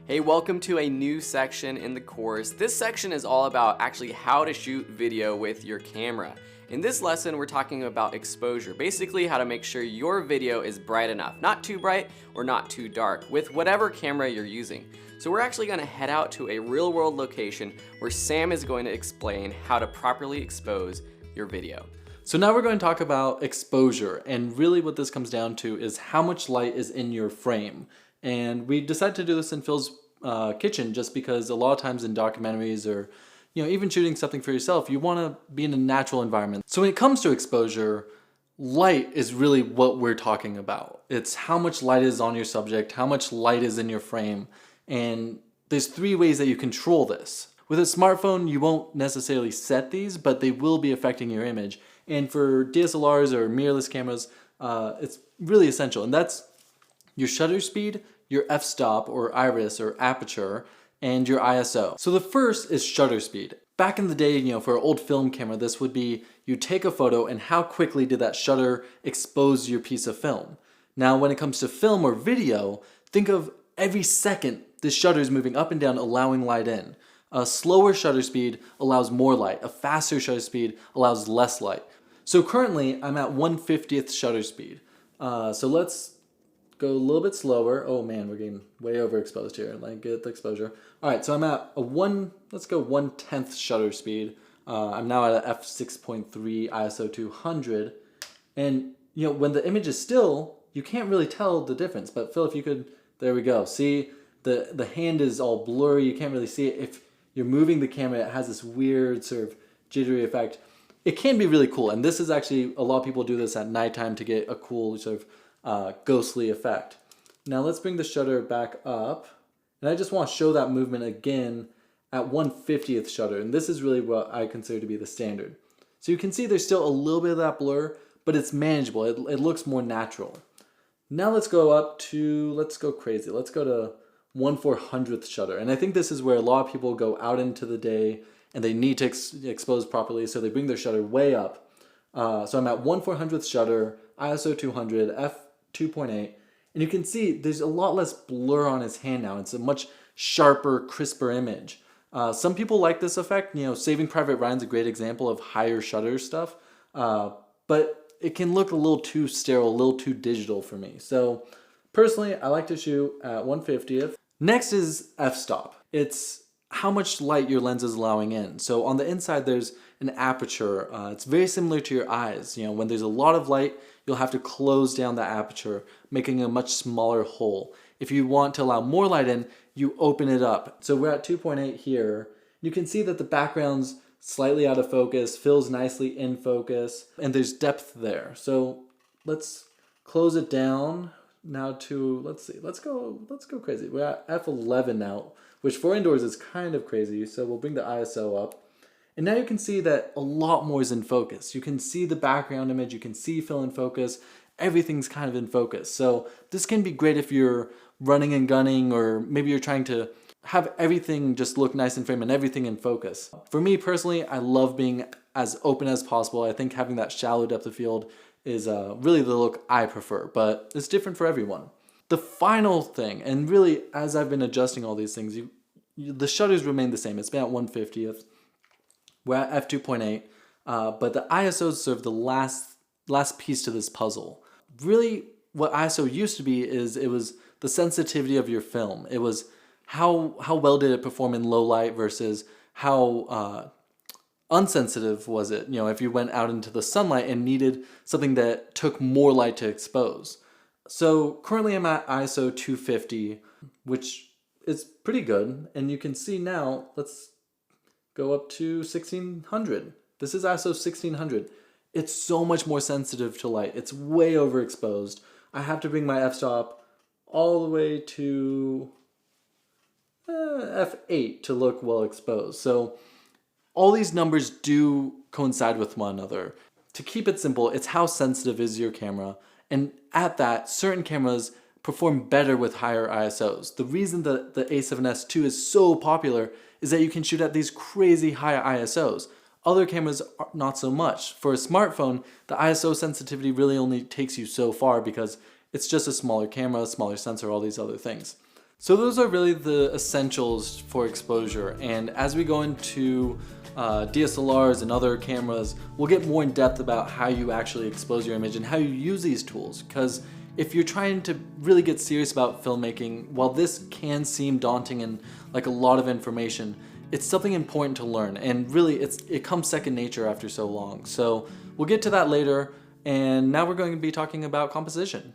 Hey, welcome to a new section in the course. This section is all about actually how to shoot video with your camera. In this lesson, we're talking about exposure, basically how to make sure your video is bright enough, not too bright or not too dark, with whatever camera you're using. So we're actually going to head out to a real-world location where Sam is going to explain how to properly expose your video. So now we're going to talk about exposure, and really what this comes down to is how much light is in your frame. And we decided to do this in Phil's kitchen just because a lot of times in documentaries or even shooting something for yourself, you want to be in a natural environment. So when it comes to exposure, light is really what we're talking about. It's how much light is on your subject, how much light is in your frame, and there's three ways that you control this. With a smartphone, you won't necessarily set these, but they will be affecting your image. And for DSLRs or mirrorless cameras, it's really essential, and that's your shutter speed, your f-stop or iris or aperture, and your ISO. So the first is shutter speed. Back in the day, for an old film camera, this would be you take a photo and how quickly did that shutter expose your piece of film. Now when it comes to film or video, think of every second the shutter is moving up and down, allowing light in. A slower shutter speed allows more light. A faster shutter speed allows less light. So currently I'm at 1/50th shutter speed. So let's go a little bit slower. Oh man, we're getting way overexposed here. Get the exposure. All right, so I'm at let's go 1/10th shutter speed. I'm now at a f6.3 ISO 200. And when the image is still, you can't really tell the difference. But Phil, if you could, there we go. See, the hand is all blurry. You can't really see it. If you're moving the camera, it has this weird sort of jittery effect. It can be really cool. And this is actually, a lot of people do this at nighttime to get a cool sort of ghostly effect. Now let's bring the shutter back up, and I just want to show that movement again at 1/50th shutter, and this is really what I consider to be the standard. So you can see there's still a little bit of that blur, but it's manageable. It looks more natural. Now let's go crazy. Let's go to 1/400th shutter, and I think this is where a lot of people go out into the day and they need to expose properly, so they bring their shutter way up. So I'm at 1/400th shutter, ISO 200, f2.8, and you can see there's a lot less blur on his hand now. It's a much sharper, crisper image. Some people like this effect. Saving Private Ryan's a great example of higher shutter stuff, but it can look a little too sterile, a little too digital for me. So personally, I like to shoot at 1/50th. Next is f-stop. It's how much light your lens is allowing in. So on the inside, there's an aperture. It's very similar to your eyes. When there's a lot of light, you'll have to close down the aperture, making a much smaller hole. If you want to allow more light in, you open it up. So we're at 2.8 here. You can see that the background's slightly out of focus, fills nicely in focus, and there's depth there. So let's close it down now to, let's go crazy. We're at f11 now, which for indoors is kind of crazy. So we'll bring the ISO up. And now you can see that a lot more is in focus. You can see the background image, you can see Phil in focus, everything's kind of in focus. So this can be great if you're running and gunning, or maybe you're trying to have everything just look nice in frame and everything in focus. For me personally, I love being as open as possible. I think having that shallow depth of field is really the look I prefer, but it's different for everyone. The final thing, and really as I've been adjusting all these things, the shutters remain the same. It's been at 1/50th. We're at f2.8, but the ISO is sort of the last piece to this puzzle. Really, what ISO used to be is it was the sensitivity of your film. It was how well did it perform in low light versus how unsensitive was it. If you went out into the sunlight and needed something that took more light to expose. So currently I'm at ISO 250, which is pretty good, and you can see now. Let's go up to 1600. This is ISO 1600. It's so much more sensitive to light. It's way overexposed. I have to bring my f-stop all the way to f8 to look well exposed. So all these numbers do coincide with one another. To keep it simple, it's how sensitive is your camera, and at that, certain cameras perform better with higher ISOs. The reason that the A7S II is so popular is that you can shoot at these crazy high ISOs. Other cameras are not so much. For a smartphone, the ISO sensitivity really only takes you so far because it's just a smaller camera, smaller sensor, all these other things. So those are really the essentials for exposure, and as we go into DSLRs and other cameras, we'll get more in depth about how you actually expose your image and how you use these tools. Because if you're trying to really get serious about filmmaking, while this can seem daunting and like a lot of information, it's something important to learn, and really it comes second nature after so long. So we'll get to that later, and now we're going to be talking about composition.